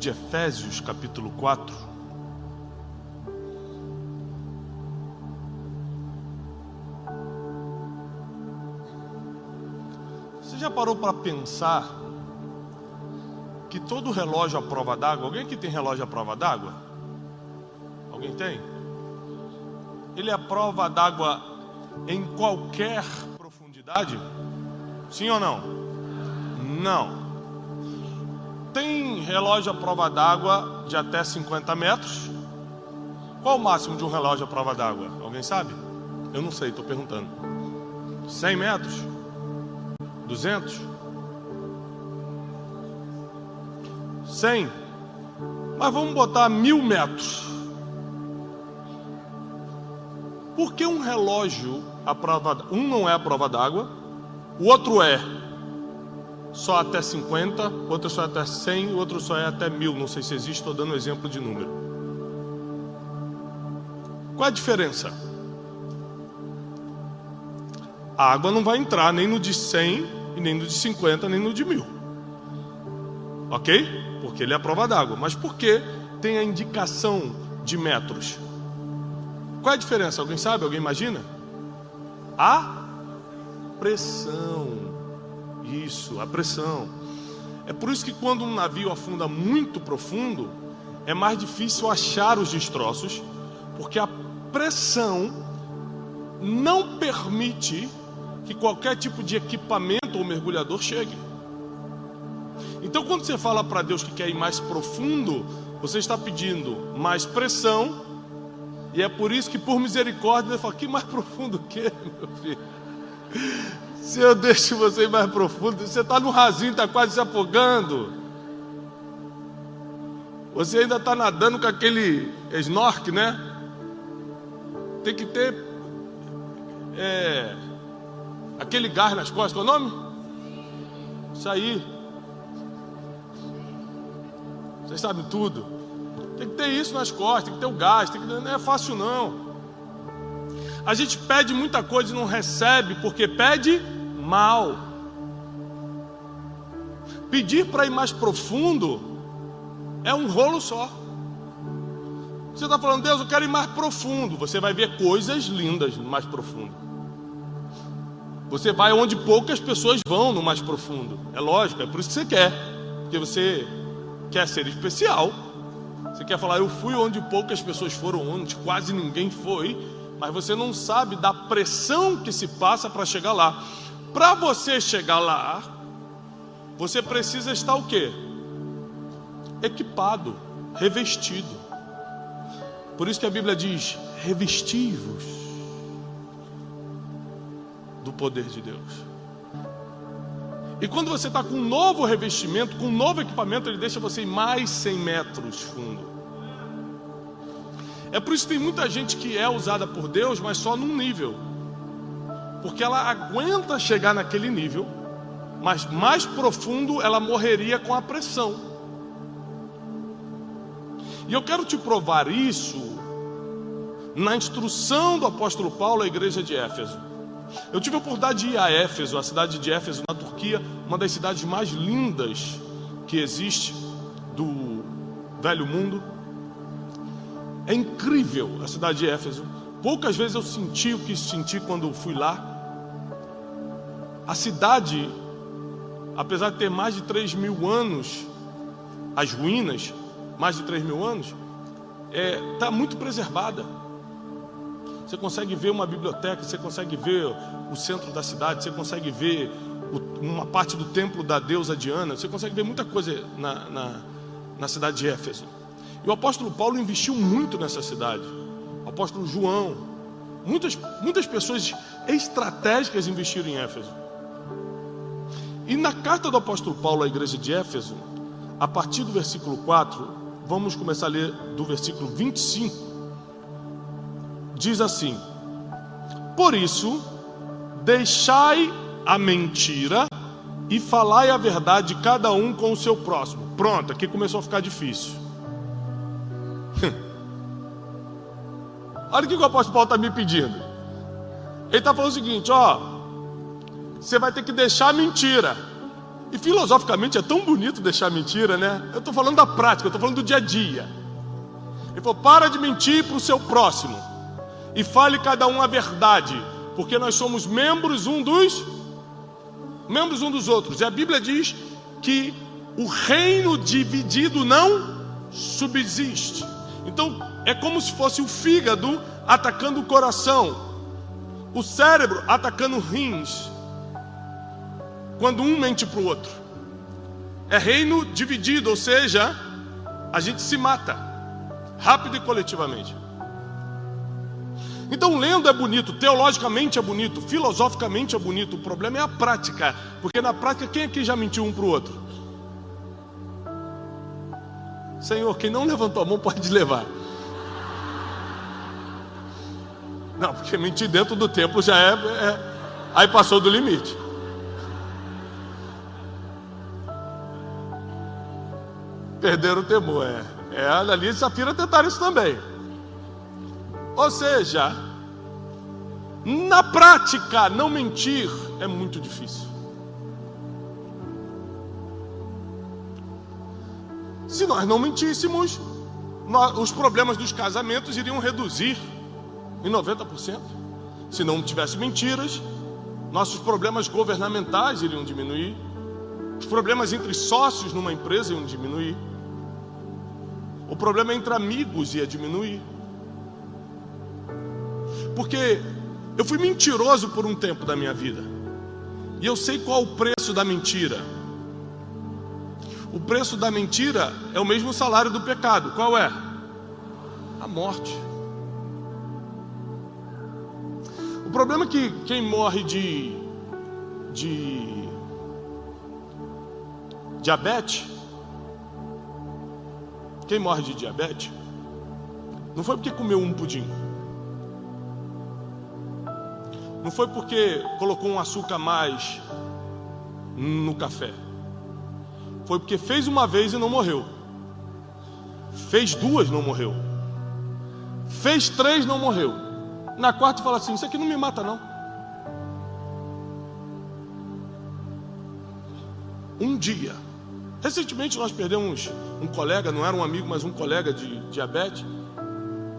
de Efésios, capítulo 4. Você já parou para pensar que todo relógio à prova d'água... Alguém aqui tem relógio à prova d'água? Alguém tem? Ele é à prova d'água em qualquer profundidade? Sim ou não? Não. Tem relógio à prova d'água de até 50 metros. Qual o máximo de um relógio à prova d'água? Alguém sabe? Eu não sei, estou perguntando. 100 metros? 200? 100? Mas vamos botar 1000 metros. Por que um relógio à prova d'água? Um não é à prova d'água, o outro é só até 50, outro só até 100, o outro só é até 1000. Não sei se existe, estou dando um exemplo de número. Qual a diferença? A água não vai entrar nem no de 100, e nem no de 50, nem no de 1000. Ok? Porque ele é a prova d'água. Mas por que tem a indicação de metros? Qual é a diferença? Alguém sabe? Alguém imagina? A pressão. Isso, a pressão. É por isso que quando um navio afunda muito profundo, é mais difícil achar os destroços, porque a pressão não permite que qualquer tipo de equipamento ou mergulhador chegue. Então, quando você fala para Deus que quer ir mais profundo, você está pedindo mais pressão, e é por isso que, por misericórdia, ele fala: que mais profundo o quê, meu filho? Se eu deixo você ir mais profundo, você está no rasinho, está quase se afogando. Você ainda está nadando com aquele snorkel, né? Tem que ter aquele gás nas costas. Qual é o nome? Isso aí. Vocês sabem tudo. Tem que ter isso nas costas, tem que ter o gás, não é fácil não. A gente pede muita coisa e não recebe porque pede mal. Pedir para ir mais profundo é um rolo só. Você está falando: Deus, eu quero ir mais profundo. Você vai ver coisas lindas no mais profundo. Você vai onde poucas pessoas vão no mais profundo. É lógico, é por isso que você quer. Porque você quer ser especial. Você quer falar: eu fui onde poucas pessoas foram, onde quase ninguém foi. Mas você não sabe da pressão que se passa para chegar lá. Para você chegar lá, você precisa estar o quê? Equipado, revestido. Por isso que a Bíblia diz: revesti-vos do poder de Deus. E quando você está com um novo revestimento, com um novo equipamento, ele deixa você ir mais 100 metros fundo. É por isso que tem muita gente que é usada por Deus, mas só num nível. Porque ela aguenta chegar naquele nível, mas mais profundo ela morreria com a pressão. E eu quero te provar isso na instrução do apóstolo Paulo à igreja de Éfeso. Eu tive a oportunidade de ir a Éfeso, a cidade de Éfeso, na Turquia, uma das cidades mais lindas que existe do Velho Mundo. É incrível a cidade de Éfeso. Poucas vezes eu senti o que senti quando fui lá. A cidade, apesar de ter mais de 3.000 anos, as ruínas, mais de 3.000 anos, está muito preservada. Você consegue ver uma biblioteca, você consegue ver o centro da cidade, você consegue ver uma parte do templo da deusa Diana, você consegue ver muita coisa na cidade de Éfeso. E o apóstolo Paulo investiu muito nessa cidade. O apóstolo João, muitas pessoas estratégicas investiram em Éfeso. E na carta do apóstolo Paulo à igreja de Éfeso, a partir do versículo 4, vamos começar a ler do versículo 25. Diz assim: por isso, deixai a mentira e falai a verdade cada um com o seu próximo. Pronto, aqui começou a ficar difícil. Olha o que o apóstolo Paulo está me pedindo. Ele está falando o seguinte: ó, você vai ter que deixar a mentira. E filosoficamente é tão bonito deixar mentira, né? Eu estou falando da prática, eu estou falando do dia a dia. Ele falou: para de mentir para o seu próximo e fale cada um a verdade, porque nós somos membros uns dos outros. E a Bíblia diz que o reino dividido não subsiste. Então é como se fosse o fígado atacando o coração, o cérebro atacando rins, quando um mente para o outro. É reino dividido, ou seja, a gente se mata rápido e coletivamente. Então, lendo é bonito, teologicamente é bonito, filosoficamente é bonito. O problema é a prática, porque na prática, quem aqui já mentiu um para o outro? Senhor, quem não levantou a mão pode levar. Não, porque mentir dentro do templo já aí passou do limite. Perderam o temor, ali e Safira tentaram isso também. Ou seja, na prática, não mentir é muito difícil. Se nós não mentíssemos, os problemas dos casamentos iriam reduzir em 90%. Se não tivesse mentiras, nossos problemas governamentais iriam diminuir. Os problemas entre sócios numa empresa iam diminuir. O problema entre amigos ia diminuir. Porque eu fui mentiroso por um tempo da minha vida. E eu sei qual o preço da mentira. O preço da mentira é o mesmo salário do pecado. Qual é? A morte. O problema é que quem morre de diabetes, quem morre de diabetes, não foi porque comeu um pudim. Não foi porque colocou um açúcar a mais no café. Foi porque fez uma vez e não morreu. Fez duas, não morreu. Fez três, não morreu. Na quarta fala assim: isso aqui não me mata não. Um dia. Recentemente nós perdemos um colega, não era um amigo, mas um colega de diabetes.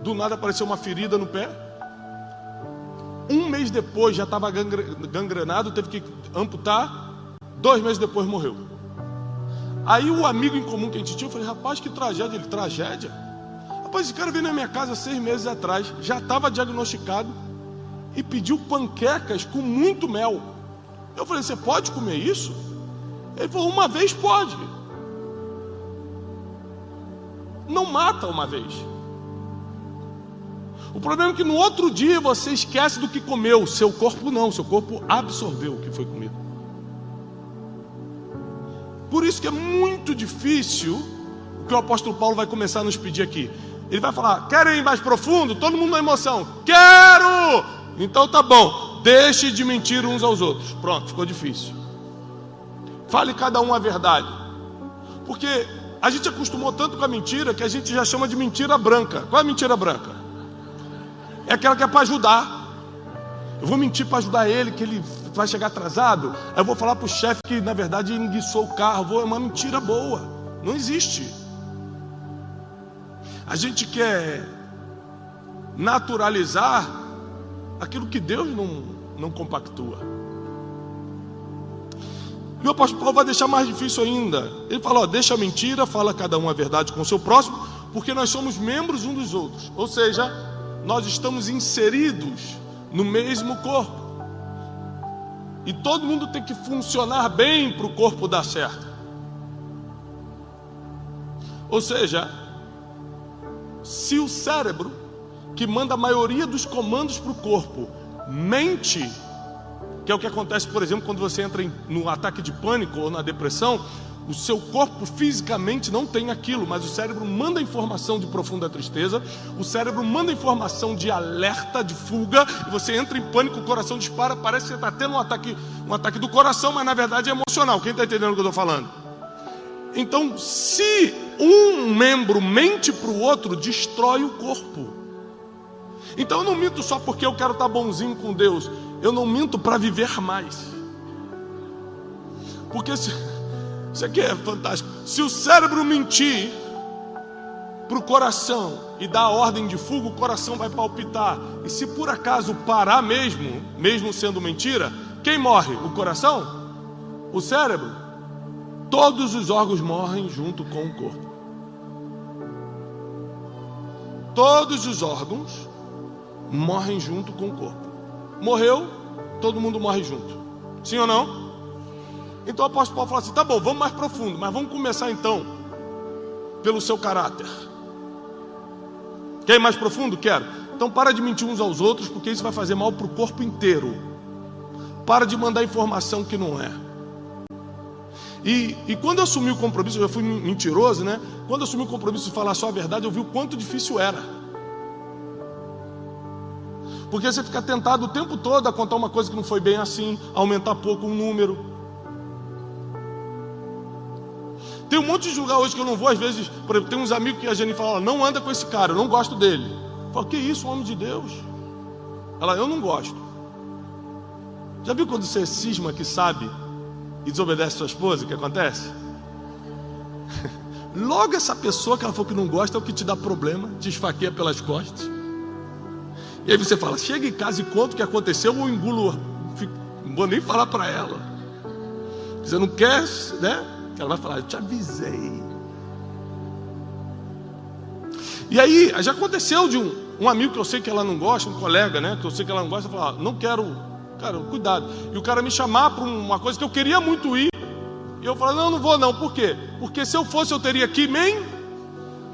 Do nada apareceu uma ferida no pé. Um mês depois já estava gangrenado, teve que amputar. 2 meses depois morreu. Aí o amigo em comum que a gente tinha, eu falei: rapaz, que tragédia. Ele: tragédia? Rapaz, esse cara veio na minha casa 6 meses atrás, já estava diagnosticado e pediu panquecas com muito mel. Eu falei: você pode comer isso? Ele falou: uma vez pode. Não mata uma vez. O problema é que no outro dia você esquece do que comeu. Seu corpo não, seu corpo absorveu o que foi comido. Por isso que é muito difícil o que o apóstolo Paulo vai começar a nos pedir aqui. Ele vai falar: querem ir mais profundo? Todo mundo na emoção. Quero! Então tá bom. Deixe de mentir uns aos outros. Pronto, ficou difícil. Fale cada um a verdade. Porque a gente acostumou tanto com a mentira que a gente já chama de mentira branca. Qual é a mentira branca? É aquela que é para ajudar. Eu vou mentir para ajudar ele, que ele vai chegar atrasado. Aí eu vou falar para o chefe que na verdade enguiçou o carro. É uma mentira boa. Não existe. A gente quer naturalizar aquilo que Deus não compactua. E o apóstolo Paulo vai deixar mais difícil ainda. Ele fala: ó, deixa a mentira, fala cada um a verdade com o seu próximo, porque nós somos membros uns dos outros. Ou seja, nós estamos inseridos no mesmo corpo. E todo mundo tem que funcionar bem para o corpo dar certo. Ou seja, se o cérebro, que manda a maioria dos comandos para o corpo, mente, que é o que acontece, por exemplo, quando você entra no ataque de pânico ou na depressão, o seu corpo fisicamente não tem aquilo, mas o cérebro manda informação de profunda tristeza, o cérebro manda informação de alerta, de fuga, e você entra em pânico, o coração dispara, parece que você está tendo um ataque do coração, mas na verdade é emocional. Quem está entendendo o que eu estou falando? Então, se um membro mente para o outro, destrói o corpo. Então eu não minto só porque eu quero estar bonzinho com Deus, eu não minto para viver mais. Porque Isso aqui é fantástico. Se o cérebro mentir para o coração e dar a ordem de fuga, o coração vai palpitar. E se por acaso parar mesmo sendo mentira, quem morre? O coração? O cérebro? Todos os órgãos morrem junto com o corpo. Todos os órgãos morrem junto com o corpo. Morreu, todo mundo morre junto. Sim ou não? Então o apóstolo Paulo fala assim: tá bom, vamos mais profundo, mas vamos começar então pelo seu caráter. Quer ir mais profundo? Quero. Então para de mentir uns aos outros, porque isso vai fazer mal para o corpo inteiro. Para de mandar informação que não é. E quando eu assumi o compromisso, eu já fui mentiroso, né? Quando eu assumi o compromisso de falar só a verdade, eu vi o quanto difícil era. Porque você fica tentado o tempo todo a contar uma coisa que não foi bem assim, a aumentar pouco um número. Tem um monte de lugar hoje que eu não vou, às vezes, por exemplo, tem uns amigos que a Jenny fala: não anda com esse cara, eu não gosto dele. Eu falo: que isso, homem de Deus? Ela: eu não gosto. Já viu quando você cisma que sabe e desobedece sua esposa, o que acontece? Logo essa pessoa que ela falou que não gosta é o que te dá problema, te esfaqueia pelas costas. E aí você fala: chega em casa e conta o que aconteceu, ou engulo, não vou nem falar para ela. Você não quer, né? Ela vai falar: eu te avisei. E aí, já aconteceu de um amigo que eu sei que ela não gosta, um colega, né? Que eu sei que ela não gosta, falar: não quero. Cara, cuidado. E o cara me chamar para uma coisa que eu queria muito ir. E eu falei: não vou não. Por quê? Porque se eu fosse, eu teria que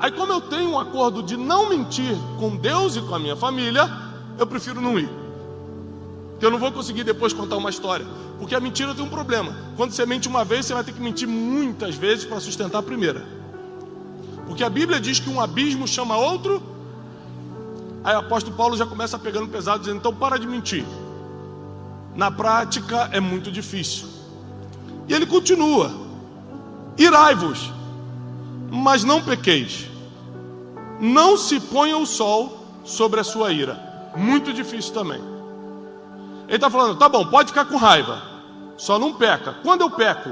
Aí como eu tenho um acordo de não mentir com Deus e com a minha família, eu prefiro não ir. Porque eu não vou conseguir depois contar uma história. Porque a mentira tem um problema. Quando você mente uma vez, você vai ter que mentir muitas vezes para sustentar a primeira. Porque a Bíblia diz que um abismo chama outro. Aí o apóstolo Paulo já começa pegando pesado, dizendo: então para de mentir. Na prática é muito difícil. E ele continua: irai-vos, mas não pequeis. Não se ponha o sol sobre a sua ira. Muito difícil também. Ele está falando: tá bom, pode ficar com raiva, só não peca. Quando eu peco?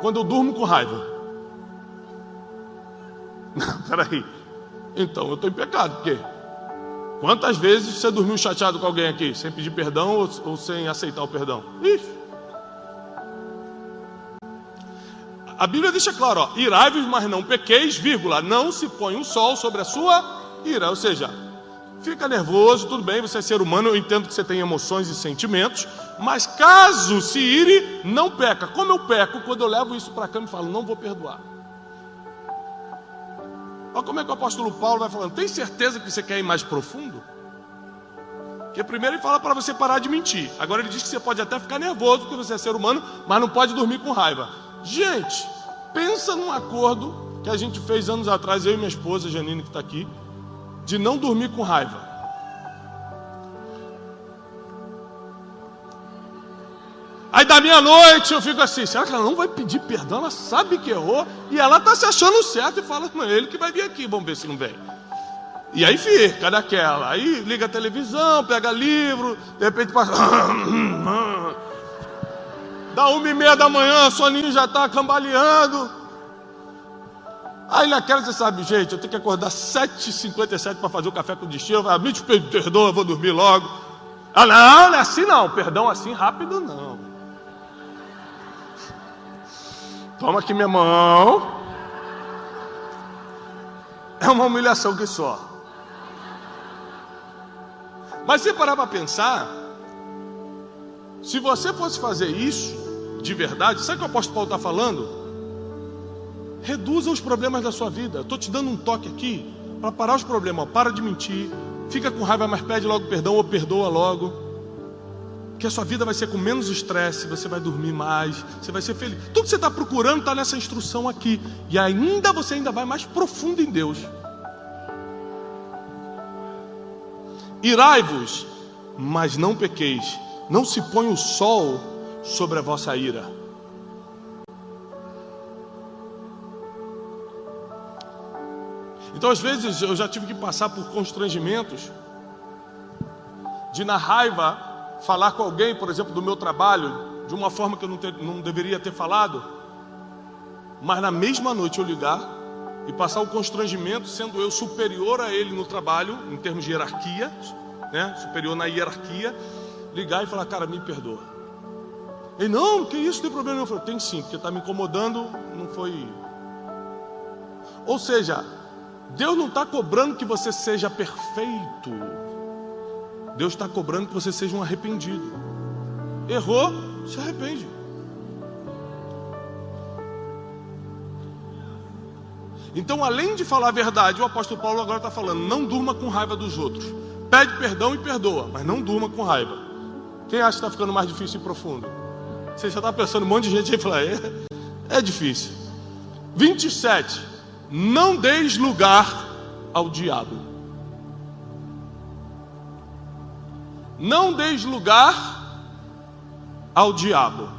Quando eu durmo com raiva. Não, peraí. Então eu estou em pecado, por quê? Quantas vezes você dormiu chateado com alguém aqui, sem pedir perdão ou sem aceitar o perdão? Ixi. A Bíblia deixa claro, ó: irai-vos, mas não pequeis, vírgula, não se põe o sol sobre a sua ira. Ou seja, fica nervoso, tudo bem, você é ser humano, eu entendo que você tem emoções e sentimentos, mas caso se ire, não peca. Como eu peco quando eu levo isso para a cama e falo: não vou perdoar. Olha como é que o apóstolo Paulo vai falando: tem certeza que você quer ir mais profundo? Porque primeiro ele fala para você parar de mentir. Agora ele diz que você pode até ficar nervoso porque você é ser humano, mas não pode dormir com raiva. Gente, pensa num acordo que a gente fez anos atrás, eu e minha esposa Janine, que está aqui, de não dormir com raiva. Aí da meia-noite eu fico assim: será que ela não vai pedir perdão? Ela sabe que errou e ela está se achando certo e fala: não, é ele que vai vir aqui, vamos ver se não vem. E aí fica daquela. Aí liga a televisão, pega livro, de repente passa. Dá 1h30 da manhã, o soninho já está cambaleando. Aí naquela você sabe: gente, eu tenho que acordar 7h57 para fazer o café com destino. Me perdoa, eu vou dormir logo. Ah, não é assim não, perdão assim rápido não. Toma aqui minha mão. É uma humilhação que só. Mas se parar para pensar, se você fosse fazer isso de verdade, sabe o que o apóstolo Paulo está falando? Reduza os problemas da sua vida. Eu estou te dando um toque aqui para parar os problemas. Para de mentir, fica com raiva, mas pede logo perdão ou perdoa logo. Que a sua vida vai ser com menos estresse, você vai dormir mais, você vai ser feliz. Tudo que você está procurando está nessa instrução aqui. E ainda você ainda vai mais profundo em Deus. Irai-vos, mas não pequeis. Não se põe o sol sobre a vossa ira. Então às vezes eu já tive que passar por constrangimentos de, na raiva, falar com alguém, por exemplo, do meu trabalho, de uma forma que eu não deveria ter falado. mas na mesma noite eu ligar e passar o constrangimento, sendo eu superior a ele no trabalho, em termos de hierarquia, né? Superior na hierarquia, ligar e falar: cara, me perdoa. Ele: não, que isso, tem problema. Eu falei: tem sim, porque está me incomodando, não foi. Ou seja, Deus não está cobrando que você seja perfeito. Deus está cobrando que você seja um arrependido. Errou, se arrepende. Então, além de falar a verdade, o apóstolo Paulo agora está falando: não durma com raiva dos outros. Pede perdão e perdoa, mas não durma com raiva. Quem acha que está ficando mais difícil e profundo? Você já está pensando, um monte de gente aí falar: é difícil. 27. Não deis lugar ao diabo. Não deis lugar ao diabo.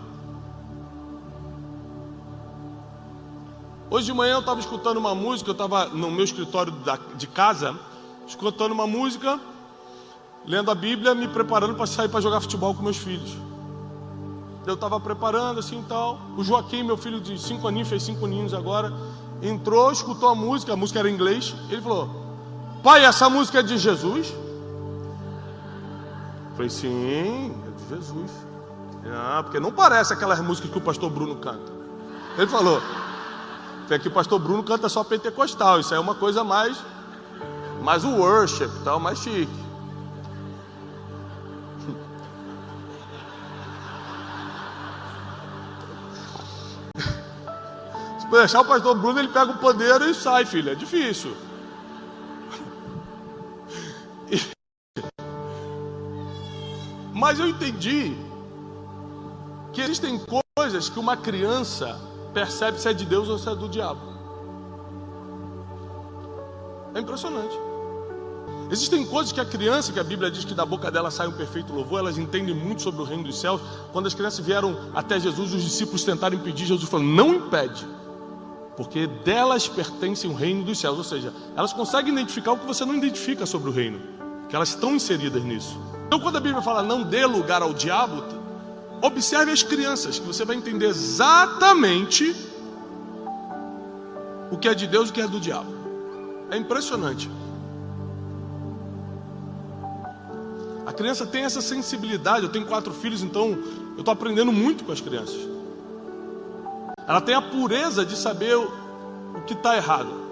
Hoje de manhã eu estava escutando uma música, eu estava no meu escritório de casa, escutando uma música, lendo a Bíblia, me preparando para sair para jogar futebol com meus filhos. Eu estava preparando assim e tal. O Joaquim, meu filho de 5 aninhos, fez 5 aninhos agora, entrou, escutou a música era em inglês. Ele falou: pai, essa música é de Jesus? Eu falei: sim, é de Jesus. Ah, porque não parece aquelas músicas que o pastor Bruno canta. Ele falou: é que o pastor Bruno canta só pentecostal, isso aí é uma coisa mais o worship, tal, mais chique. Se deixar o pastor Bruno, ele pega o pandeiro e sai, filho, é difícil. Mas eu entendi que existem coisas que uma criança percebe se é de Deus ou se é do diabo. É impressionante. Existem coisas que a criança, que a Bíblia diz que da boca dela sai um perfeito louvor, elas entendem muito sobre o reino dos céus. Quando as crianças vieram até Jesus, os discípulos tentaram impedir. Jesus falou: não impede, porque delas pertencem o reino dos céus. Ou seja, elas conseguem identificar o que você não identifica sobre o reino, que elas estão inseridas nisso. Então, quando a Bíblia fala não dê lugar ao diabo, observe as crianças, que você vai entender exatamente o que é de Deus e o que é do diabo. É impressionante. A criança tem essa sensibilidade. Eu tenho 4 filhos, então eu estou aprendendo muito com as crianças. Ela tem a pureza de saber o que está errado.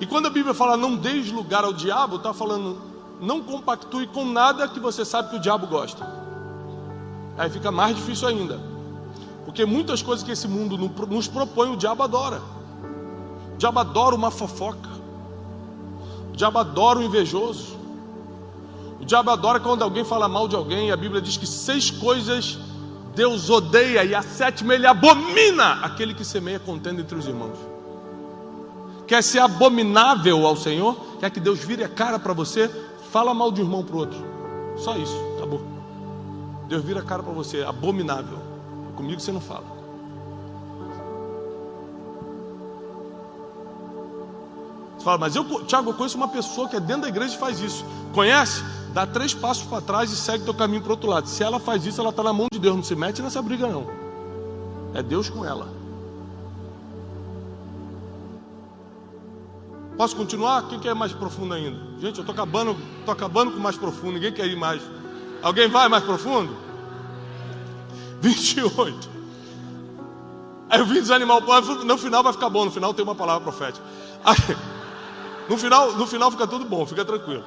E quando a Bíblia fala não deis lugar ao diabo, está falando: não compactue com nada que você sabe que o diabo gosta. Aí fica mais difícil ainda, porque muitas coisas que esse mundo nos propõe, o diabo adora. O diabo adora uma fofoca. O diabo adora o invejoso. O diabo adora quando alguém fala mal de alguém. A Bíblia diz que 6 coisas Deus odeia, e a 7ª ele abomina: aquele que semeia contenda entre os irmãos. Quer ser abominável ao Senhor? Quer que Deus vire a cara para você? Fala mal de um irmão para o outro. Só isso, acabou. Deus vira a cara para você, abominável. Comigo você não fala. Você fala: mas Tiago, eu conheço uma pessoa que é dentro da igreja e faz isso. Conhece? Dá 3 passos para trás e segue teu caminho para o outro lado. Se ela faz isso, ela está na mão de Deus. Não se mete nessa briga, não. É Deus com ela. Posso continuar? Quem quer ir mais profundo ainda? Gente, eu estou acabando com mais profundo. Ninguém quer ir mais. Alguém vai mais profundo? 28. Aí eu vim desanimar o povo. No final vai ficar bom. No final tem uma palavra profética. Aí, no final fica tudo bom. Fica tranquilo.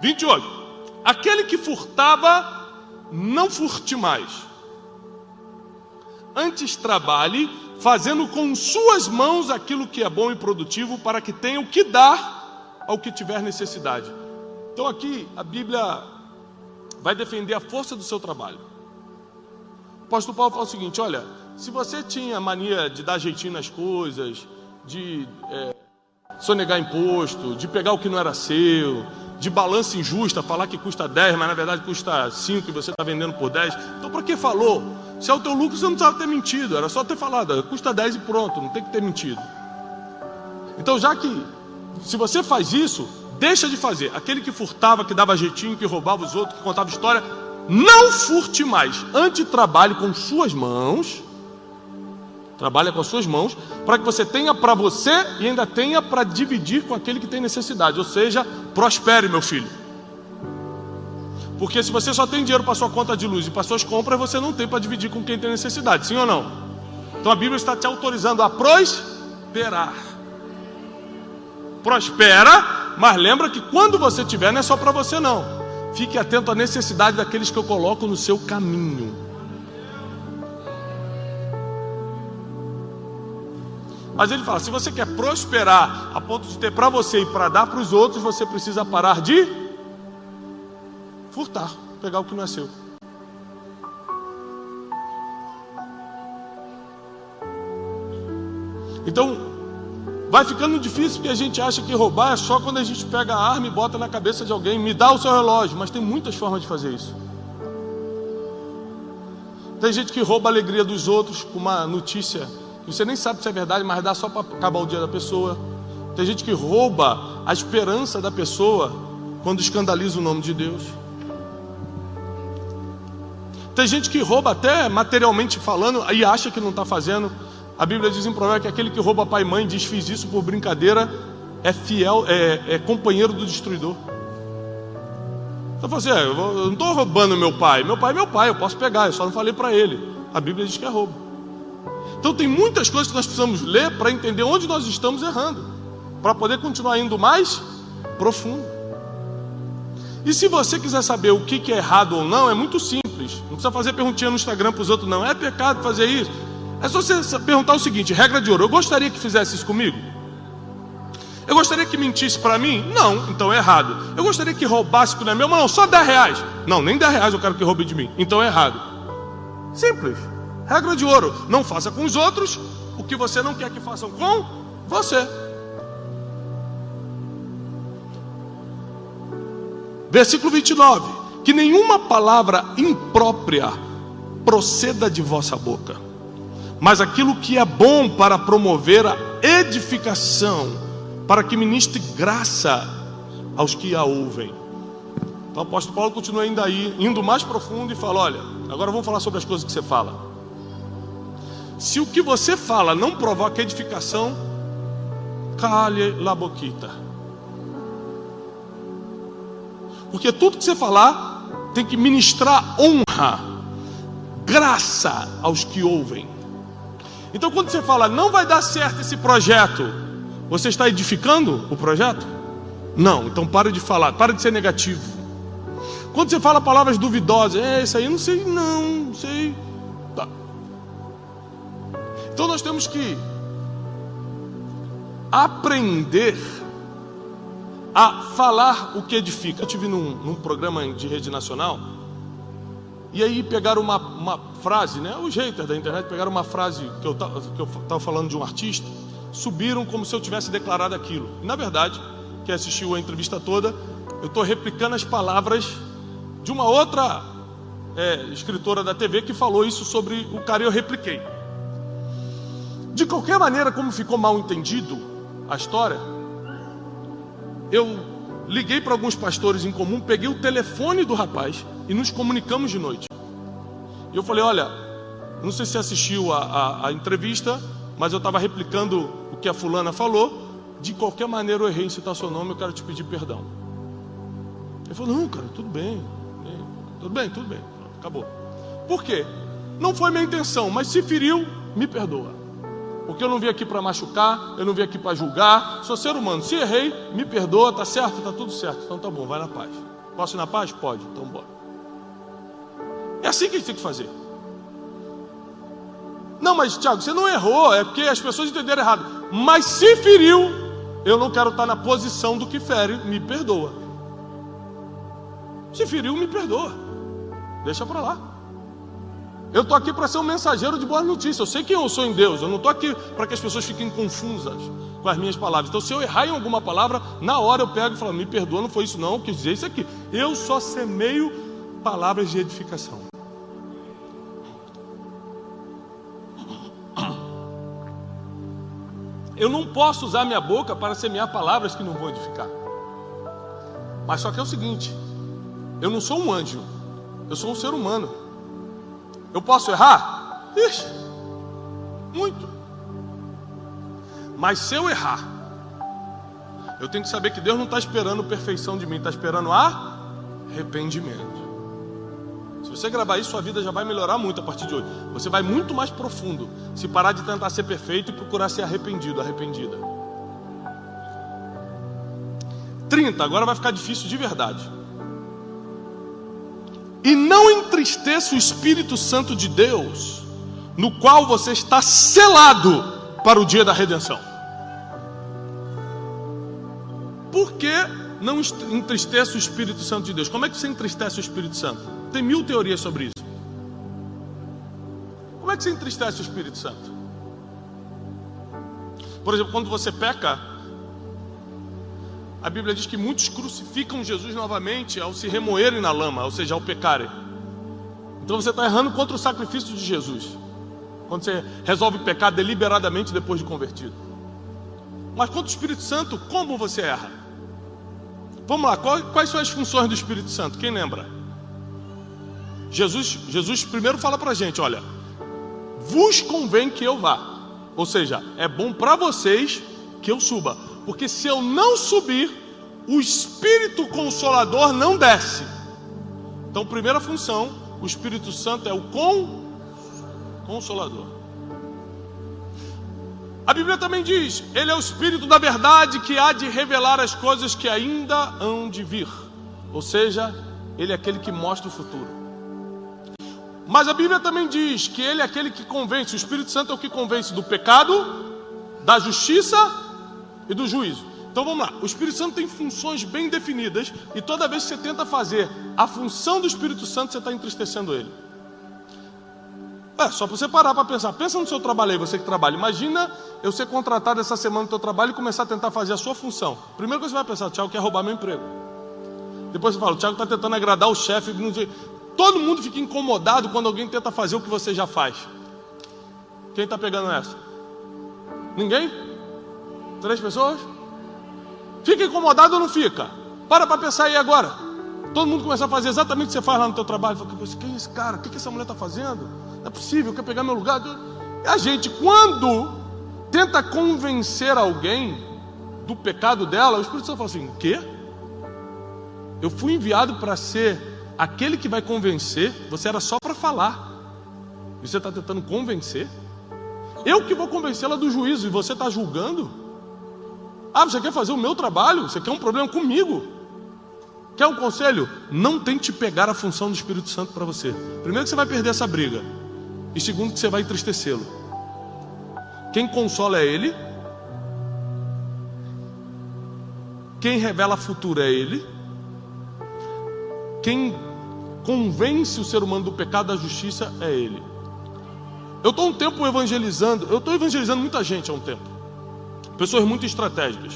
28. Aquele que furtava, não furte mais. Antes trabalhe, fazendo com suas mãos aquilo que é bom e produtivo, para que tenha o que dar ao que tiver necessidade. Então aqui a Bíblia vai defender a força do seu trabalho. O apóstolo Paulo fala o seguinte: olha, se você tinha mania de dar jeitinho nas coisas, de sonegar imposto, de pegar o que não era seu, de balança injusta, falar que custa 10, mas na verdade custa 5 e você está vendendo por 10, então para que falou? Se é o teu lucro, você não precisava ter mentido, era só ter falado: custa 10 e pronto, não tem que ter mentido. Então, já que, se você faz isso, deixa de fazer. Aquele que furtava, que dava jeitinho, que roubava os outros, que contava história, não furte mais, antes trabalhe com suas mãos, trabalha com as suas mãos, para que você tenha para você e ainda tenha para dividir com aquele que tem necessidade, ou seja, prospere, meu filho. Porque se você só tem dinheiro para sua conta de luz e para suas compras, você não tem para dividir com quem tem necessidade, sim ou não? Então a Bíblia está te autorizando a prosperar. Prospera, mas lembra que quando você tiver, não é só para você não. Fique atento à necessidade daqueles que eu coloco no seu caminho. Mas ele fala, se você quer prosperar a ponto de ter para você e para dar para os outros, você precisa parar de furtar, pegar o que não é seu. Então, vai ficando difícil porque a gente acha que roubar é só quando a gente pega a arma e bota na cabeça de alguém, me dá o seu relógio, mas tem muitas formas de fazer isso. Tem gente que rouba a alegria dos outros com uma notícia que você nem sabe se é verdade, mas dá só para acabar o dia da pessoa. Tem gente que rouba a esperança da pessoa quando escandaliza o nome de Deus. Tem gente que rouba até materialmente falando e acha que não está fazendo. A Bíblia diz em Provérbios que aquele que rouba pai e mãe, diz fiz isso por brincadeira, é fiel, é companheiro do destruidor. Então você, eu não estou roubando meu pai é meu pai, eu posso pegar, eu só não falei para ele. A Bíblia diz que é roubo. Então tem muitas coisas que nós precisamos ler para entender onde nós estamos errando, para poder continuar indo mais profundo. E se você quiser saber o que é errado ou não, é muito simples. Não precisa fazer perguntinha no Instagram para os outros não. É pecado fazer isso? É só você perguntar o seguinte, regra de ouro, eu gostaria que fizesse isso comigo? Eu gostaria que mentisse para mim? Não, então é errado. Eu gostaria que roubasse que não é meu? Não, só 10 reais. Não, nem 10 reais eu quero que roube de mim. Então é errado. Simples. Regra de ouro, não faça com os outros o que você não quer que façam com você. Versículo 29. Que nenhuma palavra imprópria proceda de vossa boca, mas aquilo que é bom para promover a edificação, para que ministre graça aos que a ouvem. Então o apóstolo Paulo continua ainda aí, indo mais profundo e fala, olha, agora vamos falar sobre as coisas que você fala. Se o que você fala não provoca edificação, cale la boquita. Porque tudo que você falar tem que ministrar honra, graça aos que ouvem. Então quando você fala, não vai dar certo esse projeto, você está edificando o projeto? Não, então para de falar, para de ser negativo. Quando você fala palavras duvidosas, isso aí eu não sei, não sei. Tá. Então nós temos que aprender a falar o que edifica. Eu estive num programa de rede nacional, e aí pegaram uma frase, né? Os haters da internet pegaram uma frase que eu estava falando de um artista, subiram como se eu tivesse declarado aquilo. E, na verdade, quem assistiu a entrevista toda, eu estou replicando as palavras de uma outra escritora da TV que falou isso sobre o cara e eu repliquei. De qualquer maneira, como ficou mal entendido a história, eu liguei para alguns pastores em comum, peguei o telefone do rapaz e nos comunicamos de noite. E eu falei, olha, não sei se você assistiu a entrevista, mas eu estava replicando o que a fulana falou. De qualquer maneira eu errei em citar seu nome, eu quero te pedir perdão. Ele falou, não, cara, tudo bem. Tudo bem, acabou. Por quê? Não foi minha intenção, mas se feriu, me perdoa. Porque eu não vim aqui para machucar, eu não vim aqui para julgar, sou ser humano. Se errei, me perdoa, tá certo? Tá tudo certo. Então tá bom, vai na paz. Posso ir na paz? Pode, então bora. É assim que a gente tem que fazer. Não, mas Tiago, você não errou, é porque as pessoas entenderam errado. Mas se feriu, eu não quero estar na posição do que fere, me perdoa. Se feriu, me perdoa. Deixa para lá. Eu estou aqui para ser um mensageiro de boa notícia. Eu sei quem eu sou em Deus. Eu não estou aqui para que as pessoas fiquem confusas com as minhas palavras. Então, se eu errar em alguma palavra, na hora eu pego e falo, me perdoa, não foi isso não, eu quis dizer isso aqui. Eu só semeio palavras de edificação. Eu não posso usar minha boca para semear palavras que não vão edificar. Mas só que é o seguinte, eu não sou um anjo. Eu sou um ser humano. Eu posso errar? Ixi, muito. Mas se eu errar, eu tenho que saber que Deus não está esperando perfeição de mim, está esperando arrependimento. Se você gravar isso, sua vida já vai melhorar muito a partir de hoje. Você vai muito mais profundo se parar de tentar ser perfeito e procurar ser arrependido, arrependida. 30, agora vai ficar difícil de verdade. E não entristeça o Espírito Santo de Deus, no qual você está selado para o dia da redenção. Por que não entristeça o Espírito Santo de Deus? Como é que você entristece o Espírito Santo? Tem 1000 teorias sobre isso. Como é que você entristece o Espírito Santo? Por exemplo, quando você peca, a Bíblia diz que muitos crucificam Jesus novamente ao se remoerem na lama, ou seja, ao pecarem. Então você está errando contra o sacrifício de Jesus, quando você resolve pecar deliberadamente depois de convertido. Mas contra o Espírito Santo, como você erra? Vamos lá, quais são as funções do Espírito Santo? Quem lembra? Jesus primeiro fala para a gente, olha, vos convém que eu vá. Ou seja, é bom para vocês que eu suba. Porque se eu não subir, o Espírito Consolador não desce. Então, primeira função, o Espírito Santo é o Consolador. A Bíblia também diz, ele é o Espírito da verdade que há de revelar as coisas que ainda hão de vir. Ou seja, ele é aquele que mostra o futuro. Mas a Bíblia também diz que ele é aquele que convence, o Espírito Santo é o que convence do pecado, da justiça e do juízo. Então vamos lá, o Espírito Santo tem funções bem definidas, e toda vez que você tenta fazer a função do Espírito Santo, você está entristecendo ele. Só para você parar para pensar. Pensa no seu trabalho aí, você que trabalha. Imagina eu ser contratado essa semana no seu trabalho e começar a tentar fazer a sua função. Primeiro que você vai pensar, o Thiago quer roubar meu emprego. Depois você fala, o Thiago está tentando agradar o chefe. Todo mundo fica incomodado quando alguém tenta fazer o que você já faz. Quem está pegando essa? Ninguém? 3 pessoas? Fica incomodado ou não fica? Para pensar aí agora. Todo mundo começa a fazer exatamente o que você faz lá no teu trabalho. Fala, quem é esse cara? O que essa mulher está fazendo? Não é possível, quer pegar meu lugar? E a gente, quando tenta convencer alguém do pecado dela, o Espírito Santo fala assim, o quê? Eu fui enviado para ser aquele que vai convencer, você era só para falar. E você está tentando convencer? Eu que vou convencê-la do juízo e você está julgando? Você quer fazer o meu trabalho? Você quer um problema comigo? Quer um conselho? Não tente pegar a função do Espírito Santo para você. Primeiro que você vai perder essa briga. E segundo que você vai entristecê-lo. Quem consola é Ele. Quem revela futuro é Ele. Quem convence o ser humano do pecado da justiça é Ele. Eu estou um tempo evangelizando. Eu estou evangelizando muita gente há um tempo. Pessoas muito estratégicas.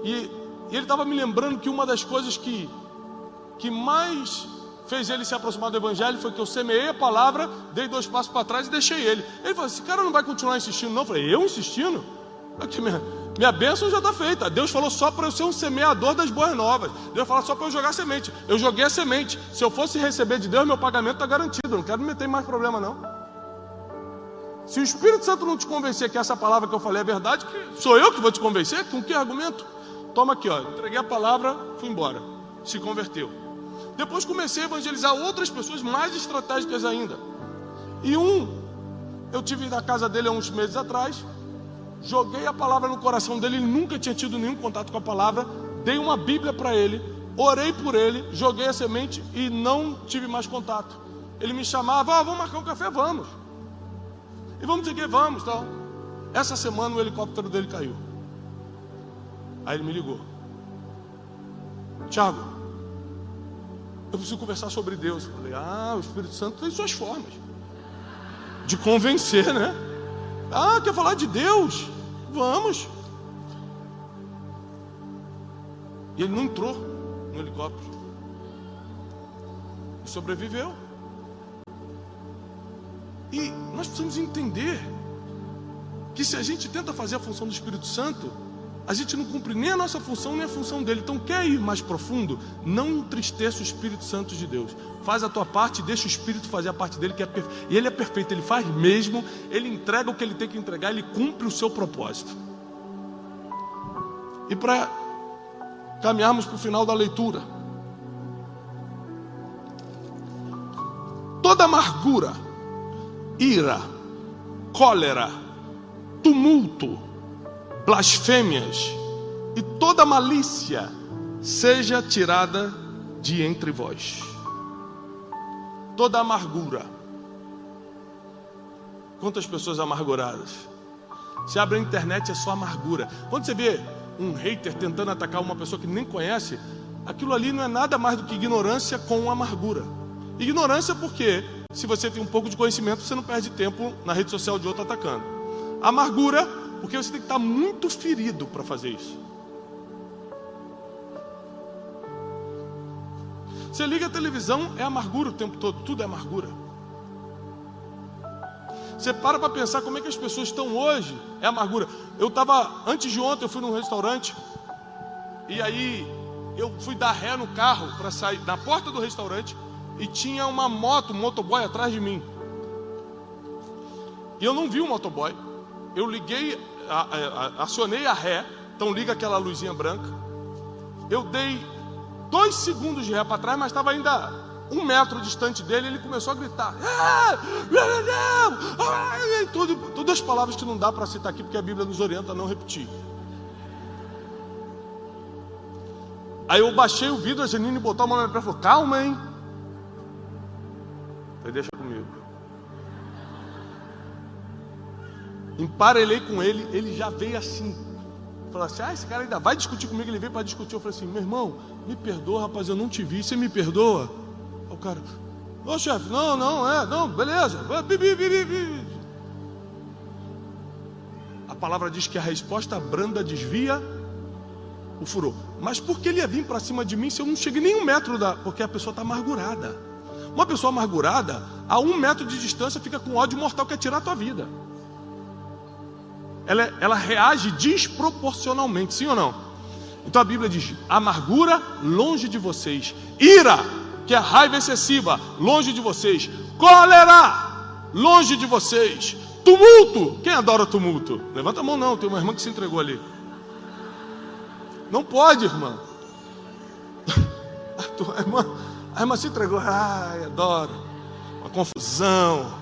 E ele estava me lembrando que uma das coisas que mais fez ele se aproximar do evangelho foi que eu semeei a palavra, dei 2 passos para trás e deixei ele. Ele falou, esse cara não vai continuar insistindo não? Eu falei, eu insistindo? Porque minha bênção já está feita. Deus falou só para eu ser um semeador das boas novas. Deus falou só para eu jogar semente. Eu joguei a semente. Se eu fosse receber de Deus, meu pagamento está garantido. Eu não quero me meter em mais problema não. Se o Espírito Santo não te convencer que essa palavra que eu falei é verdade, sou eu que vou te convencer? Com que argumento? Toma aqui, entreguei a palavra, fui embora. Se converteu. Depois comecei a evangelizar outras pessoas mais estratégicas ainda. E eu tive na casa dele há uns meses atrás, joguei a palavra no coração dele, ele nunca tinha tido nenhum contato com a palavra, dei uma Bíblia para ele, orei por ele, joguei a semente e não tive mais contato. Ele me chamava, vamos marcar um café, vamos. E vamos dizer que vamos, tal. Essa semana o helicóptero dele caiu. Aí ele me ligou. Thiago, eu preciso conversar sobre Deus. Eu falei, o Espírito Santo tem suas formas de convencer, né? Quer falar de Deus? Vamos. E ele não entrou no helicóptero. E sobreviveu. E nós precisamos entender que se a gente tenta fazer a função do Espírito Santo, a gente não cumpre nem a nossa função, nem a função dele. Então, quer ir mais profundo? Não entristeça o Espírito Santo de Deus. Faz a tua parte e deixa o Espírito fazer a parte dele, que é perfeito. E ele é perfeito, ele faz mesmo, ele entrega o que ele tem que entregar, ele cumpre o seu propósito. E para caminharmos para o final da leitura, toda amargura, ira, cólera, tumulto, blasfêmias e toda malícia seja tirada de entre vós. Toda amargura. Quantas pessoas amarguradas? Você abre a internet, é só amargura. Quando você vê um hater tentando atacar uma pessoa que nem conhece, aquilo ali não é nada mais do que ignorância com amargura. Ignorância porque, se você tem um pouco de conhecimento, você não perde tempo na rede social de outro atacando. Amargura, porque você tem que estar muito ferido para fazer isso. Você liga a televisão, é amargura o tempo todo, tudo é amargura. Você para pensar como é que as pessoas estão hoje, é amargura. Antes de ontem, eu fui num restaurante, e aí eu fui dar ré no carro para sair na porta do restaurante, e tinha uma moto, um motoboy atrás de mim. E eu não vi o motoboy. Eu liguei, acionei a ré, então liga aquela luzinha branca. Eu dei 2 segundos de ré para trás, mas estava ainda 1 metro distante dele. Ele começou a gritar, todas as palavras que não dá para citar aqui, porque a Bíblia nos orienta a não repetir. Aí eu baixei o vidro, a Janine botou a mão na minha perna e falou, calma, hein? Eu falei, deixa comigo. Emparelhei com ele, ele já veio assim. Falou assim, esse cara ainda vai discutir comigo. Ele veio para discutir. Eu falei assim, meu irmão, me perdoa, rapaz, eu não te vi, você me perdoa? O cara, ô chefe, não, beleza. A palavra diz que a resposta branda desvia o furor. Mas por que ele ia vir para cima de mim se eu não cheguei nem 1 metro porque a pessoa está amargurada. Uma pessoa amargurada, a 1 metro de distância, fica com ódio mortal, quer tirar a tua vida. Ela reage desproporcionalmente, sim ou não? Então a Bíblia diz, amargura longe de vocês, ira, que é raiva excessiva, longe de vocês, cólera, longe de vocês, tumulto. Quem adora tumulto? Levanta a mão. Não, tem uma irmã que se entregou ali. Não pode, irmã. A irmã se entregou. Ai, adoro. Uma confusão.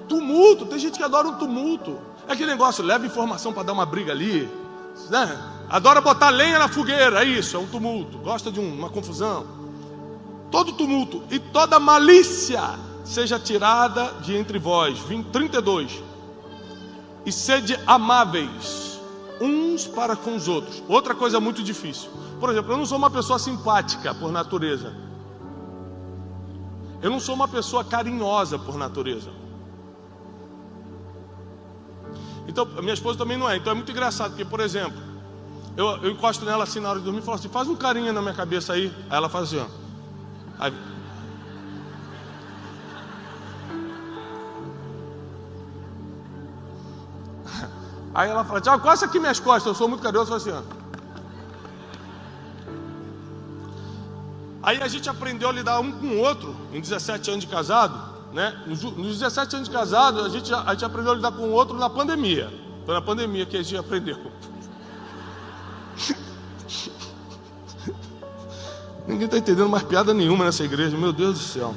Tumulto, tem gente que adora um tumulto. É aquele negócio, leva informação para dar uma briga ali, né? Adora botar lenha na fogueira, é isso, é um tumulto. Gosta de uma confusão. Todo tumulto e toda malícia seja tirada de entre vós. 32. E sede amáveis uns para com os outros. Outra coisa muito difícil. Por exemplo, eu não sou uma pessoa simpática por natureza. Eu não sou uma pessoa carinhosa por natureza. Então, a minha esposa também não é. Então é muito engraçado, porque, por exemplo, eu encosto nela assim na hora de dormir e falo assim, faz um carinho na minha cabeça aí. Aí ela faz assim, ó. Aí ela fala, Tiago, coça aqui minhas costas, eu sou muito carinhoso, eu falo assim, ó. Aí a gente aprendeu a lidar um com o outro, em 17 anos de casado, né? Nos 17 anos de casado, a gente aprendeu a lidar com o outro na pandemia. Foi na pandemia que a gente aprendeu. Ninguém está entendendo mais piada nenhuma nessa igreja, meu Deus do céu.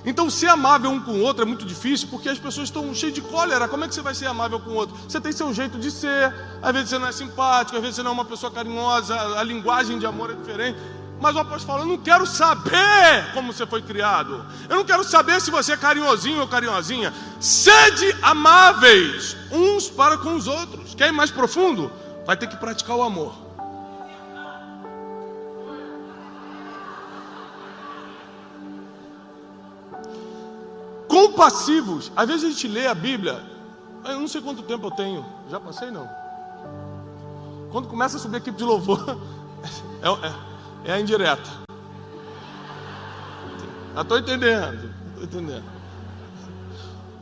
Então ser amável um com o outro é muito difícil, porque as pessoas estão cheias de cólera. Como é que você vai ser amável com o outro? Você tem seu jeito de ser, às vezes você não é simpático, às vezes você não é uma pessoa carinhosa, a linguagem de amor é diferente. Mas o apóstolo fala, eu não quero saber como você foi criado. Eu não quero saber se você é carinhosinho ou carinhosinha. Sede amáveis uns para com os outros. Quer ir mais profundo? Vai ter que praticar o amor. Compassivos. Às vezes a gente lê a Bíblia. Eu não sei quanto tempo eu tenho. Já passei, não? Quando começa a subir a equipe de louvor, é a indireta. Já estou entendendo.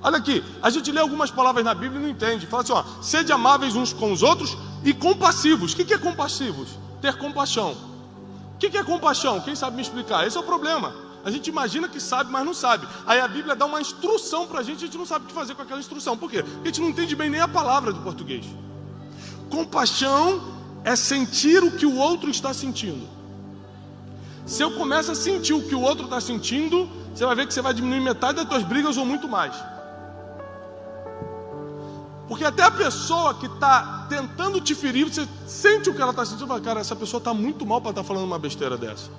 Olha aqui, a gente lê algumas palavras na Bíblia e não entende. Fala assim, ó, sede amáveis uns com os outros e compassivos. O que é compassivos? Ter compaixão. O que é compaixão? Quem sabe me explicar? Esse é o problema. A gente imagina que sabe, mas não sabe. Aí a Bíblia dá uma instrução pra gente, a gente não sabe o que fazer com aquela instrução. Por quê? Porque a gente não entende bem nem a palavra do português. Compaixão é sentir o que o outro está sentindo. Se eu começo a sentir o que o outro está sentindo, você vai ver que você vai diminuir metade das suas brigas ou muito mais. Porque até a pessoa que está tentando te ferir, você sente o que ela está sentindo, fala, cara, essa pessoa está muito mal para estar falando uma besteira dessa.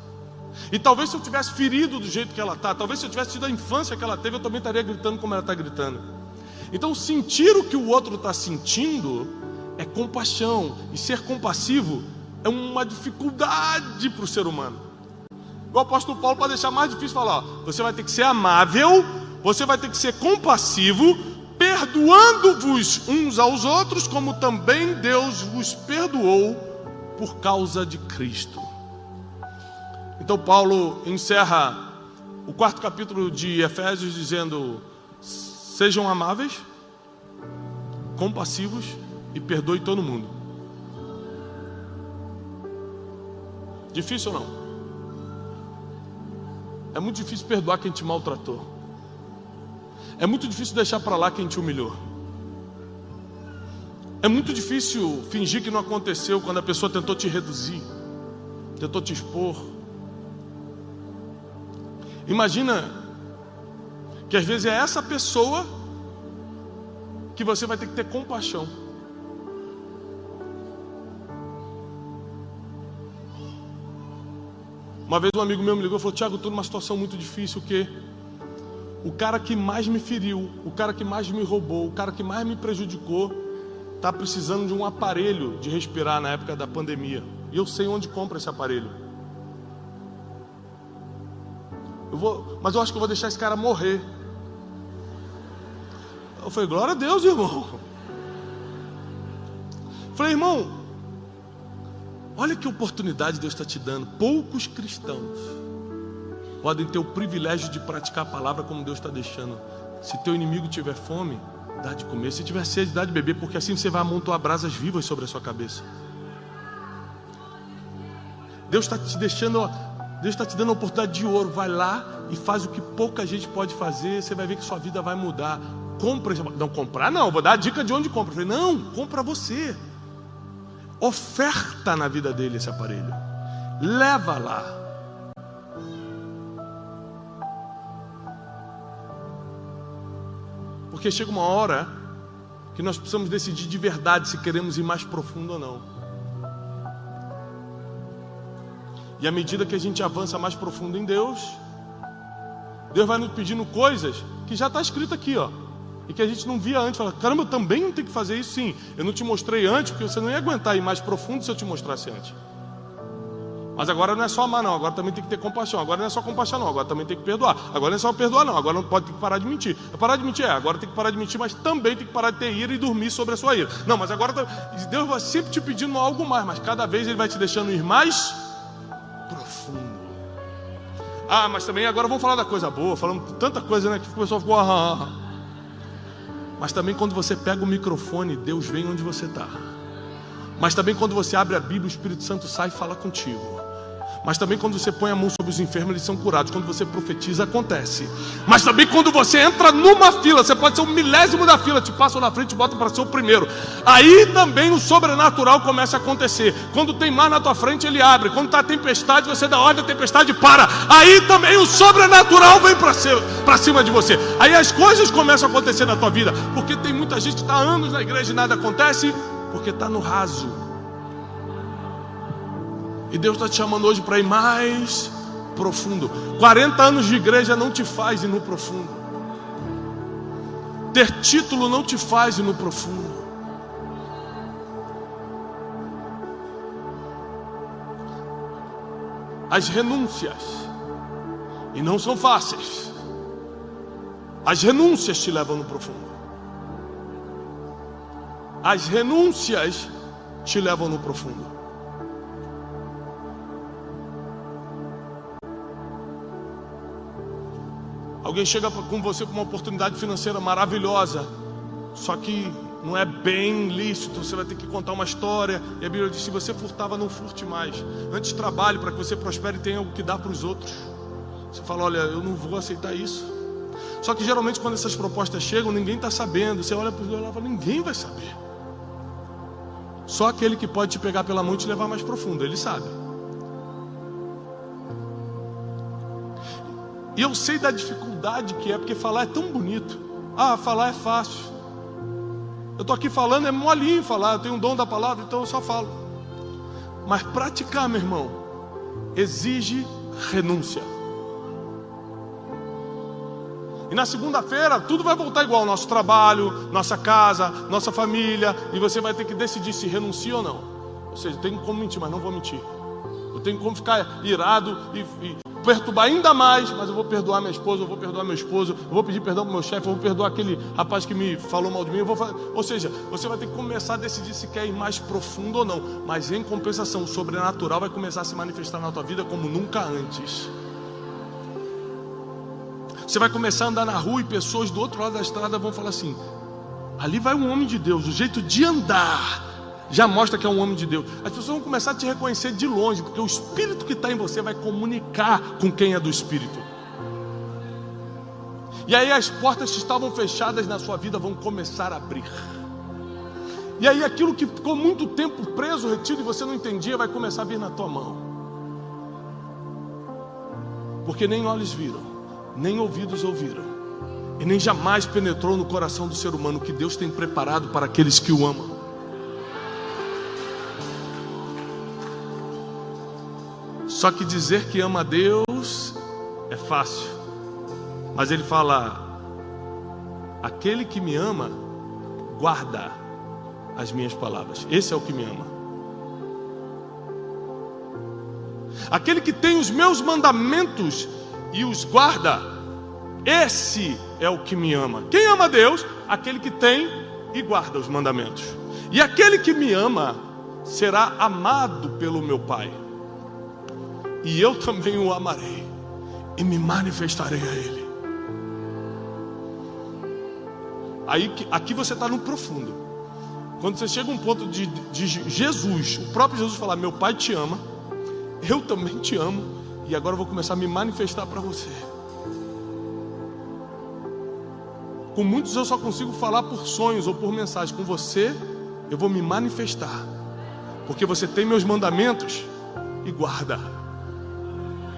E talvez se eu tivesse ferido do jeito que ela está, talvez se eu tivesse tido a infância que ela teve, eu também estaria gritando como ela está gritando. Então sentir o que o outro está sentindo é compaixão. E ser compassivo é uma dificuldade para o ser humano. O apóstolo Paulo, para deixar mais difícil, fala, ó, você vai ter que ser amável, você vai ter que ser compassivo, perdoando-vos uns aos outros, como também Deus vos perdoou por causa de Cristo. Então Paulo encerra o 4º capítulo de Efésios dizendo: sejam amáveis, compassivos e perdoe todo mundo. Difícil ou não? É muito difícil perdoar quem te maltratou. É muito difícil deixar para lá quem te humilhou. É muito difícil fingir que não aconteceu quando a pessoa tentou te reduzir, tentou te expor. Imagina que às vezes é essa pessoa que você vai ter que ter compaixão. Uma vez um amigo meu me ligou e falou: Tiago, estou numa situação muito difícil, que o cara que mais me feriu, o cara que mais me roubou, o cara que mais me prejudicou, está precisando de um aparelho de respirar na época da pandemia. E eu sei onde compra esse aparelho. Mas eu acho que eu vou deixar esse cara morrer. Eu falei: glória a Deus, irmão. Eu falei: irmão, olha que oportunidade Deus está te dando. Poucos cristãos podem ter o privilégio de praticar a palavra como Deus está deixando. Se teu inimigo tiver fome, dá de comer. Se tiver sede, dá de beber, porque assim você vai amontoar brasas vivas sobre a sua cabeça. Deus está te deixando, Deus está te dando a oportunidade de ouro. Vai lá e faz o que pouca gente pode fazer. Você vai ver que sua vida vai mudar. Compra. Não, comprar não, vou dar a dica de onde compra. Eu falei: não, compra você. Oferta na vida dele esse aparelho. Leva lá. Porque chega uma hora que nós precisamos decidir de verdade se queremos ir mais profundo ou não. E à medida que a gente avança mais profundo em Deus, Deus vai nos pedindo coisas que já está escrito aqui, ó, e que a gente não via antes. Fala: caramba, eu também não tenho que fazer isso. Sim, eu não te mostrei antes, porque você não ia aguentar ir mais profundo se eu te mostrasse antes. Mas agora não é só amar não, agora também tem que ter compaixão. Agora não é só compaixão não, agora também tem que perdoar. Agora não é só perdoar não, agora não pode ter que parar de mentir. Parar de mentir agora tem que parar de mentir, mas também tem que parar de ter ira e dormir sobre a sua ira. Não, mas agora Deus vai sempre te pedindo algo mais, mas cada vez Ele vai te deixando ir mais profundo. Ah, mas também agora vamos falar da coisa boa, falando tanta coisa, né, que o pessoal ficou Mas também quando você pega o microfone, Deus vem onde você está. Mas também quando você abre a Bíblia, o Espírito Santo sai e fala contigo. Mas também quando você põe a mão sobre os enfermos, eles são curados. Quando você profetiza, acontece. Mas também quando você entra numa fila, você pode ser o 1000º da fila, te passam na frente e botam para ser o primeiro. Aí também o sobrenatural começa a acontecer. Quando tem mar na tua frente, ele abre. Quando está tempestade, você dá ordem, a tempestade para. Aí também o sobrenatural vem para cima de você. Aí as coisas começam a acontecer na tua vida. Porque tem muita gente que está há anos na igreja e nada acontece, porque está no raso. E Deus está te chamando hoje para ir mais profundo. 40 anos de igreja não te faz ir no profundo. Ter título não te faz ir no profundo. As renúncias, e não são fáceis, as renúncias te levam no profundo. As renúncias te levam no profundo. Alguém chega com você com uma oportunidade financeira maravilhosa, só que não é bem lícito, você vai ter que contar uma história. E a Bíblia diz: se você furtava, não furte mais. Antes trabalhe para que você prospere e tenha algo que dar para os outros. Você fala: olha, eu não vou aceitar isso. Só que geralmente quando essas propostas chegam, ninguém está sabendo. Você olha para os dois e fala: ninguém vai saber. Só aquele que pode te pegar pela mão e te levar mais profundo, ele sabe. E eu sei da dificuldade que é, porque falar é tão bonito. Ah, falar é fácil. Eu estou aqui falando, é molinho falar, eu tenho um dom da palavra, então eu só falo. Mas praticar, meu irmão, exige renúncia. E na segunda-feira, tudo vai voltar igual. Nosso trabalho, nossa casa, nossa família. E você vai ter que decidir se renuncia ou não. Ou seja, eu tenho como mentir, mas não vou mentir. Eu tenho como ficar irado e perturbar ainda mais, mas eu vou perdoar minha esposa, eu vou perdoar meu esposo, eu vou pedir perdão para o meu chefe, eu vou perdoar aquele rapaz que me falou mal de mim, ou seja, você vai ter que começar a decidir se quer ir mais profundo ou não. Mas em compensação, o sobrenatural vai começar a se manifestar na tua vida como nunca antes. Você vai começar a andar na rua e pessoas do outro lado da estrada vão falar assim: ali vai um homem de Deus. O jeito de andar já mostra que é um homem de Deus. As pessoas vão começar a te reconhecer de longe, porque o Espírito que está em você vai comunicar com quem é do Espírito. E aí as portas que estavam fechadas na sua vida vão começar a abrir. E aí aquilo que ficou muito tempo preso, retido, e você não entendia, vai começar a vir na tua mão. Porque nem olhos viram, nem ouvidos ouviram, e nem jamais penetrou no coração do ser humano que Deus tem preparado para aqueles que o amam. Só que dizer que ama a Deus é fácil. Mas ele fala: aquele que me ama guarda as minhas palavras. Esse é o que me ama. Aquele que tem os meus mandamentos e os guarda, esse é o que me ama. Quem ama a Deus? Aquele que tem e guarda os mandamentos. E aquele que me ama será amado pelo meu Pai. E eu também o amarei e me manifestarei a Ele. Aí, aqui você está no profundo. Quando você chega a um ponto de Jesus, o próprio Jesus falar: meu Pai te ama, eu também te amo, e agora eu vou começar a me manifestar para você. Com muitos eu só consigo falar por sonhos ou por mensagem. Com você eu vou me manifestar, porque você tem meus mandamentos e guarda.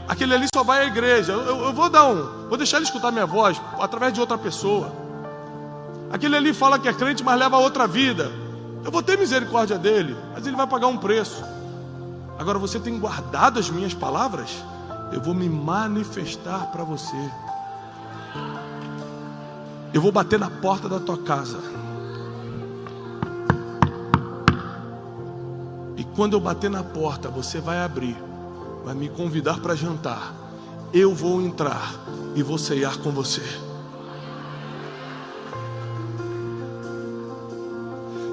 Aquele ali só vai à igreja. Eu vou deixar ele escutar minha voz através de outra pessoa. Aquele ali fala que é crente, mas leva a outra vida. Eu vou ter misericórdia dele, mas ele vai pagar um preço. Agora você tem guardado as minhas palavras, eu vou me manifestar para você. Eu vou bater na porta da tua casa. E quando eu bater na porta, você vai abrir, vai me convidar para jantar. Eu vou entrar e vou ceiar com você.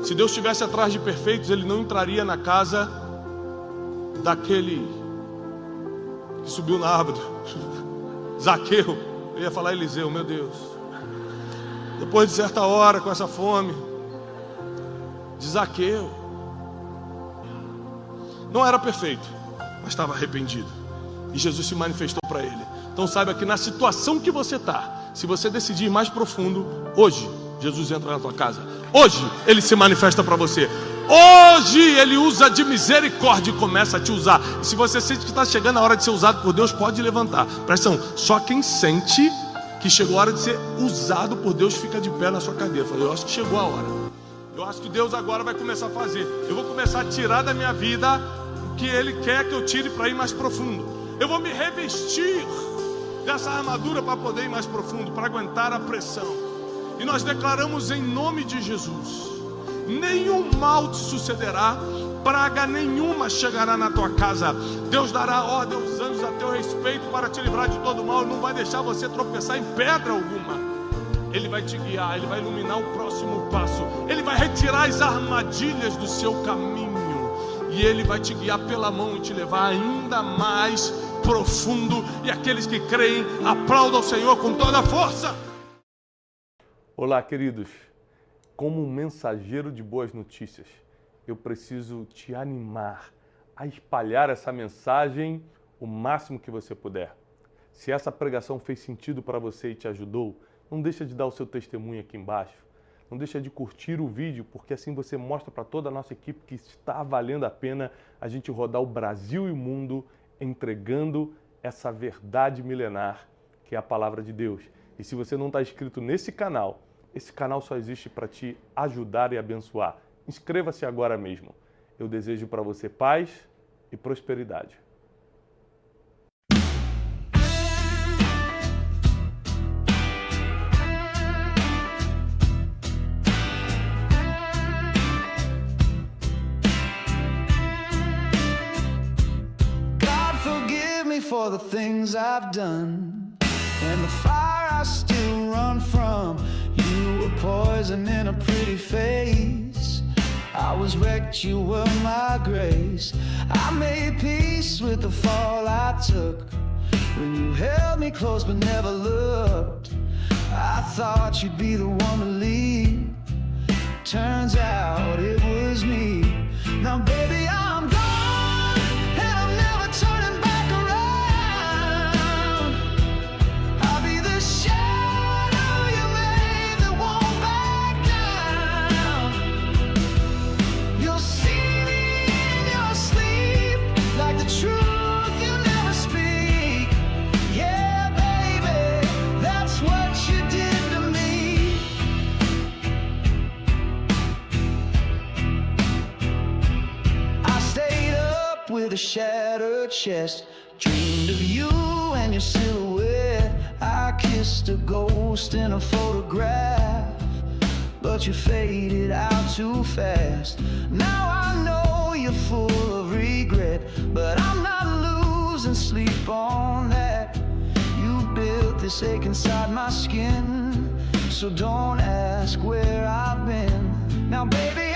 Se Deus estivesse atrás de perfeitos, Ele não entraria na casa daquele que subiu na árvore, Zaqueu. Eu ia falar Eliseu, meu Deus. Depois de certa hora, com essa fome, de Zaqueu. Não era perfeito, mas estava arrependido. E Jesus se manifestou para ele. Então saiba que na situação que você está, se você decidir ir mais profundo, hoje Jesus entra na tua casa. Hoje Ele se manifesta para você. Hoje Ele usa de misericórdia e começa a te usar. E se você sente que está chegando a hora de ser usado por Deus, pode levantar. Presta atenção, só quem sente que chegou a hora de ser usado por Deus fica de pé na sua cadeira. Eu acho que chegou a hora. Eu acho que Deus agora vai começar a fazer. Eu vou começar a tirar da minha vida o que Ele quer que eu tire para ir mais profundo. Eu vou me revestir dessa armadura para poder ir mais profundo, para aguentar a pressão. E nós declaramos em nome de Jesus: nenhum mal te sucederá, praga nenhuma chegará na tua casa. Deus dará ordem aos anjos a teu respeito para te livrar de todo mal. Ele não vai deixar você tropeçar em pedra alguma. Ele vai te guiar, Ele vai iluminar o próximo passo. Ele vai retirar as armadilhas do seu caminho. E Ele vai te guiar pela mão e te levar ainda mais profundo. E aqueles que creem, aplaudam o Senhor com toda a força. Olá, queridos. Como um mensageiro de boas notícias, eu preciso te animar a espalhar essa mensagem o máximo que você puder. Se essa pregação fez sentido para você e te ajudou, não deixa de dar o seu testemunho aqui embaixo. Não deixa de curtir o vídeo, porque assim você mostra para toda a nossa equipe que está valendo a pena a gente rodar o Brasil e o mundo entregando essa verdade milenar que é a palavra de Deus. E se você não está inscrito nesse canal, esse canal só existe para te ajudar e abençoar. Inscreva-se agora mesmo. Eu desejo para você paz e prosperidade. For the things I've done and the fire I still run from. You were poison in a pretty face. I was wrecked, you were my grace. I made peace with the fall I took when you held me close but never looked. I thought you'd be the one to lead. Turns out it was me. Now baby, I'm gone and I'm never turning back. With a shattered chest, dreamed of you and your silhouette. I kissed a ghost in a photograph, but you faded out too fast. Now I know you're full of regret, but I'm not losing sleep on that. You built this ache inside my skin, so don't ask where I've been. Now baby,